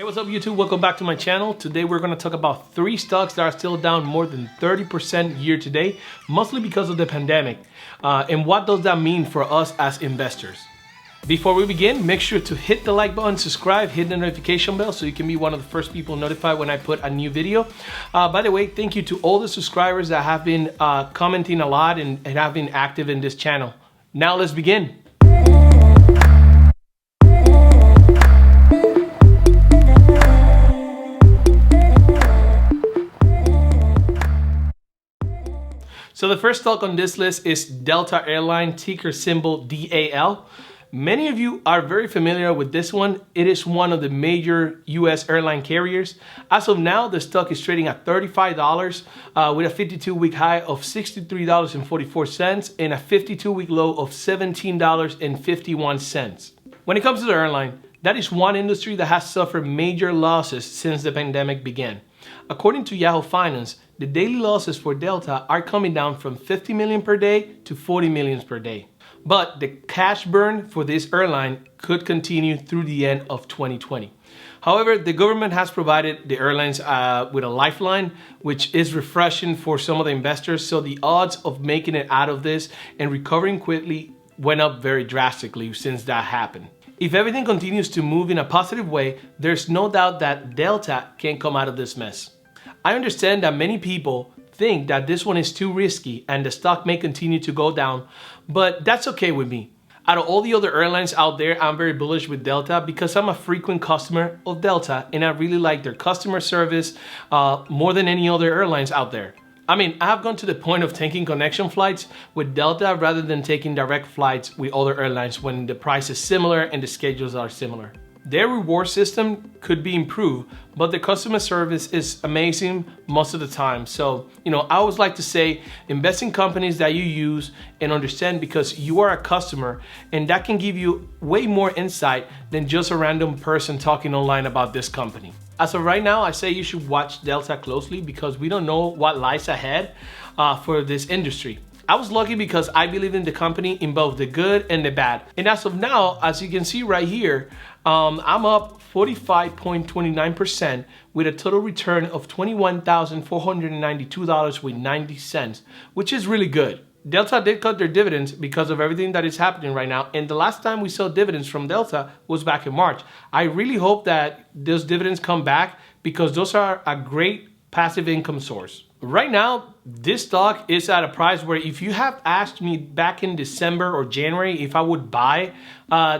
Hey, what's up YouTube? Welcome back to my channel. Today we're going to talk about 3 stocks that are still down more than 30% year to date, mostly because of the pandemic. And what does that mean for us as investors? Before we begin, make sure to hit the like button, subscribe, hit the notification bell so you can be one of the first people notified when I put a new video. By the way, thank you to all the subscribers that have been commenting a lot and have been active in this channel. Now let's begin. So the first stock on this list is Delta Airline, ticker symbol DAL. Many of you are very familiar with this one. It is one of the major US airline carriers. As of now, the stock is trading at $35 with a 52-week high of $63.44 and a 52-week low of $17.51. When it comes to the airline, that is one industry that has suffered major losses since the pandemic began. According to Yahoo Finance, the daily losses for Delta are coming down from 50 million per day to 40 million per day. But the cash burn for this airline could continue through the end of 2020. However, the government has provided the airlines with a lifeline, which is refreshing for some of the investors. So the odds of making it out of this and recovering quickly went up very drastically since that happened. If everything continues to move in a positive way, there's no doubt that Delta can come out of this mess. I understand that many people think that this one is too risky and the stock may continue to go down, but that's okay with me. Out of all the other airlines out there, I'm very bullish with Delta because I'm a frequent customer of Delta and I really like their customer service more than any other airlines out there. I mean, I have gone to the point of taking connection flights with Delta rather than taking direct flights with other airlines when the price is similar and the schedules are similar. Their reward system could be improved, but the customer service is amazing most of the time. So, I always like to say, invest in companies that you use and understand because you are a customer, and that can give you way more insight than just a random person talking online about this company. As of right now, I say you should watch Delta closely because we don't know what lies ahead for this industry. I was lucky because I believe in the company in both the good and the bad. And as of now, as you can see right here, I'm up 45.29% with a total return of $21,492.90, which is really good. Delta did cut their dividends because of everything that is happening right now. And the last time we saw dividends from Delta was back in March. I really hope that those dividends come back because those are a great passive income source. Right now, this stock is at a price where if you have asked me back in December or January if I would buy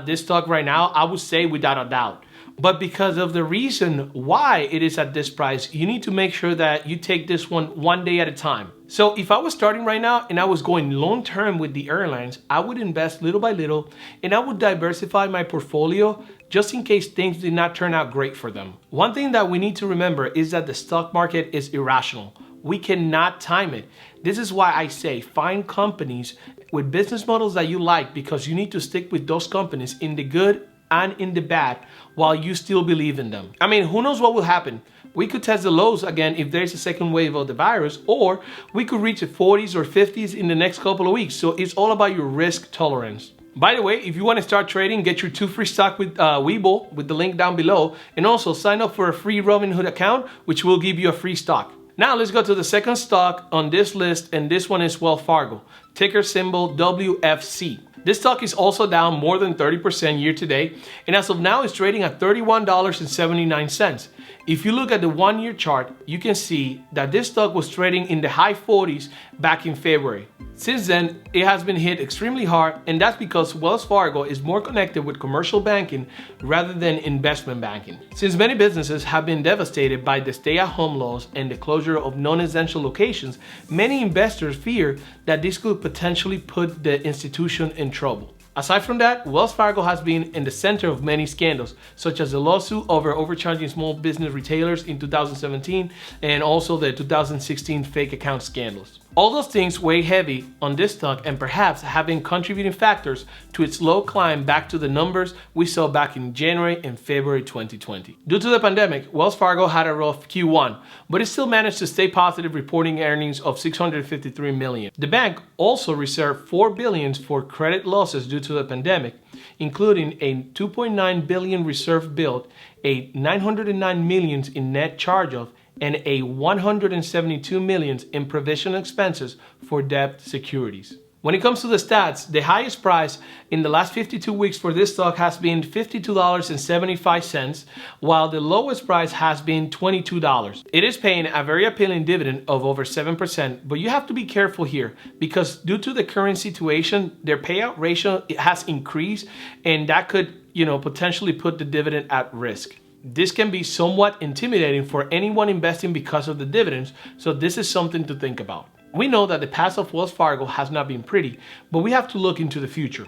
this stock right now, I would say without a doubt. But because of the reason why it is at this price, you need to make sure that you take this one day at a time. So if I was starting right now and I was going long term with the airlines, I would invest little by little and I would diversify my portfolio just in case things did not turn out great for them. One thing that we need to remember is that the stock market is irrational. We cannot time it. This is why I say find companies with business models that you like because you need to stick with those companies in the good and in the bad while you still believe in them. I mean, who knows what will happen? We could test the lows again if there's a second wave of the virus, or we could reach the 40s or 50s in the next couple of weeks. So it's all about your risk tolerance. By the way, if you want to start trading, get your 2 free stock with WeBull with the link down below, and also sign up for a free Robinhood account, which will give you a free stock. Now let's go to the second stock on this list, and this one is Wells Fargo, ticker symbol WFC. This stock is also down more than 30% year to date, and as of now it's trading at $31.79. If you look at the 1-year chart, you can see that this stock was trading in the high 40s back in February. Since then, it has been hit extremely hard, and that's because Wells Fargo is more connected with commercial banking rather than investment banking. Since many businesses have been devastated by the stay-at-home laws and the closure of non-essential locations, many investors fear that this could potentially put the institution in trouble. Aside from that, Wells Fargo has been in the center of many scandals, such as the lawsuit over overcharging small business retailers in 2017 and also the 2016 fake account scandals. All those things weigh heavy on this stock and perhaps have been contributing factors to its low climb back to the numbers we saw back in January and February 2020. Due to the pandemic, Wells Fargo had a rough Q1, but it still managed to stay positive, reporting earnings of $653 million. The bank also reserved $4 billion for credit losses due to the pandemic, including a $2.9 billion reserve build, a $909 million in net charge-off, and a $172 million in provision expenses for debt securities. When it comes to the stats, the highest price in the last 52 weeks for this stock has been $52.75, while the lowest price has been $22. It is paying a very appealing dividend of over 7%, but you have to be careful here because due to the current situation, their payout ratio has increased, and that could, potentially put the dividend at risk. This can be somewhat intimidating for anyone investing because of the dividends, so this is something to think about. We know that the past of Wells Fargo has not been pretty, but we have to look into the future.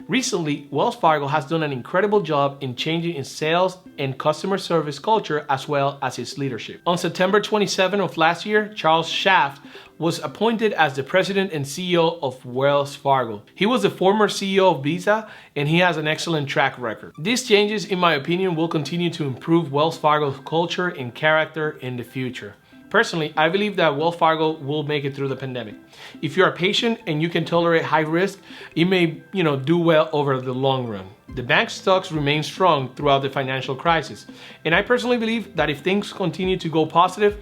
Recently, Wells Fargo has done an incredible job in changing its sales and customer service culture as well as its leadership. On September 27 of last year, Charles Shaft was appointed as the president and CEO of Wells Fargo. He was the former CEO of Visa and he has an excellent track record. These changes, in my opinion, will continue to improve Wells Fargo's culture and character in the future. Personally, I believe that Wells Fargo will make it through the pandemic. If you are patient and you can tolerate high risk, it may, do well over the long run. The bank's stocks remain strong throughout the financial crisis. And I personally believe that if things continue to go positive,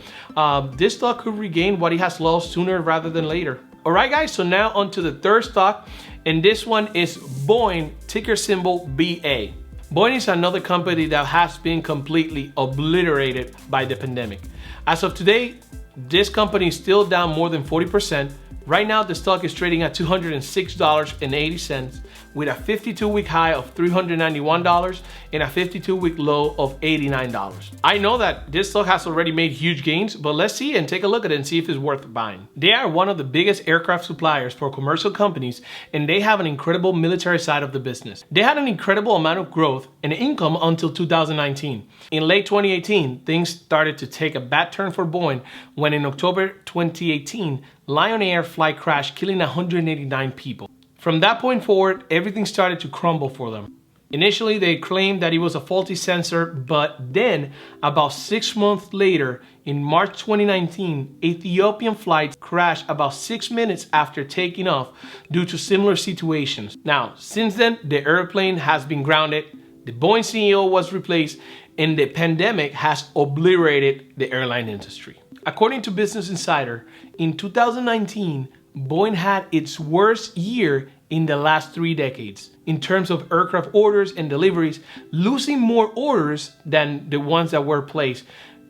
this stock could regain what it has lost sooner rather than later. All right, guys, so now on to the third stock, and this one is Boeing, ticker symbol BA. Boeing is another company that has been completely obliterated by the pandemic. As of today, this company is still down more than 40%. Right now, the stock is trading at $206.80 with a 52-week high of $391 and a 52-week low of $89. I know that this stock has already made huge gains, but let's see and take a look at it and see if it's worth buying. They are one of the biggest aircraft suppliers for commercial companies, and they have an incredible military side of the business. They had an incredible amount of growth and income until 2019. In late 2018, things started to take a bad turn for Boeing when in October 2018, Lion Air flight crashed, killing 189 people. From that point forward, everything started to crumble for them. Initially, they claimed that it was a faulty sensor, but then about 6 months later, in March 2019, Ethiopian flights crashed about 6 minutes after taking off due to similar situations. Now, since then, the airplane has been grounded, the Boeing CEO was replaced, and the pandemic has obliterated the airline industry. According to Business Insider, in 2019, Boeing had its worst year in the last 3 decades in terms of aircraft orders and deliveries, losing more orders than the ones that were placed,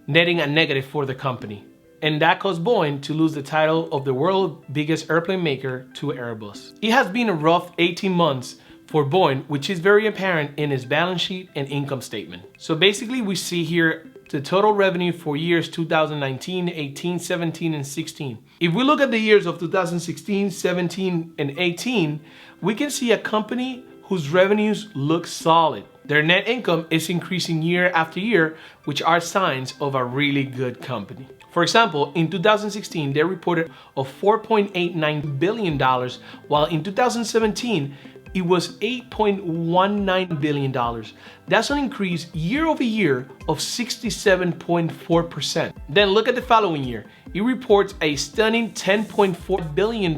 netting a negative for the company. And that caused Boeing to lose the title of the world's biggest airplane maker to Airbus. It has been a rough 18 months for Boeing, which is very apparent in its balance sheet and income statement. So basically we see here the total revenue for years 2019, 18, 17, and 16. If we look at the years of 2016, 17, and 18, we can see a company whose revenues look solid. Their net income is increasing year after year, which are signs of a really good company. For example, in 2016, they reported of $4.89 billion, while in 2017, it was $8.19 billion. That's an increase year over year of 67.4%. Then look at the following year. It reports a stunning $10.4 billion,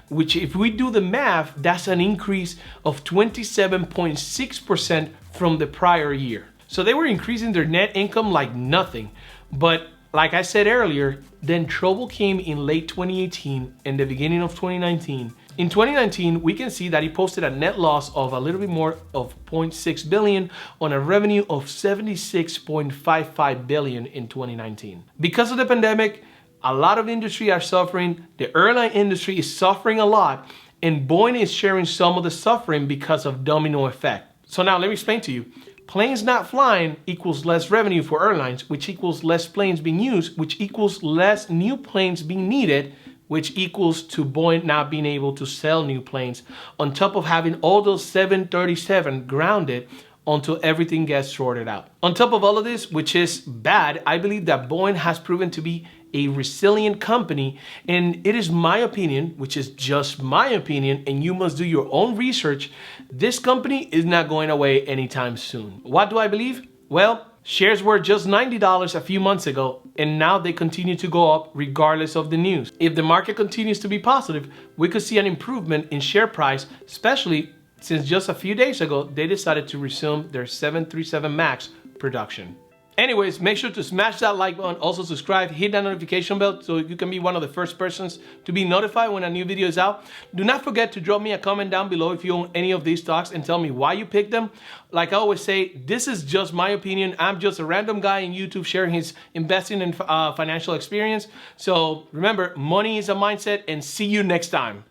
which if we do the math, that's an increase of 27.6% from the prior year. So they were increasing their net income like nothing. But like I said earlier, then trouble came in late 2018 and the beginning of 2019. In 2019, we can see that he posted a net loss of a little bit more of $0.6 billion on a revenue of $76.55 billion in 2019. Because of the pandemic, a lot of industry are suffering. The airline industry is suffering a lot, and Boeing is sharing some of the suffering because of domino effect. So now let me explain to you. Planes not flying equals less revenue for airlines, which equals less planes being used, which equals less new planes being needed, which equals to Boeing not being able to sell new planes, on top of having all those 737 grounded until everything gets sorted out. On top of all of this, which is bad, I believe that Boeing has proven to be a resilient company, and it is my opinion, which is just my opinion, and you must do your own research. This company is not going away anytime soon. What do I believe? Well, shares were just $90 a few months ago, and now they continue to go up regardless of the news. If the market continues to be positive, we could see an improvement in share price, especially since just a few days ago, they decided to resume their 737 MAX production. Anyways, make sure to smash that like button, also subscribe, hit that notification bell so you can be one of the first persons to be notified when a new video is out. Do not forget to drop me a comment down below if you own any of these stocks and tell me why you picked them. Like I always say, this is just my opinion. I'm just a random guy in YouTube sharing his investing and financial experience. So remember, money is a mindset, and see you next time.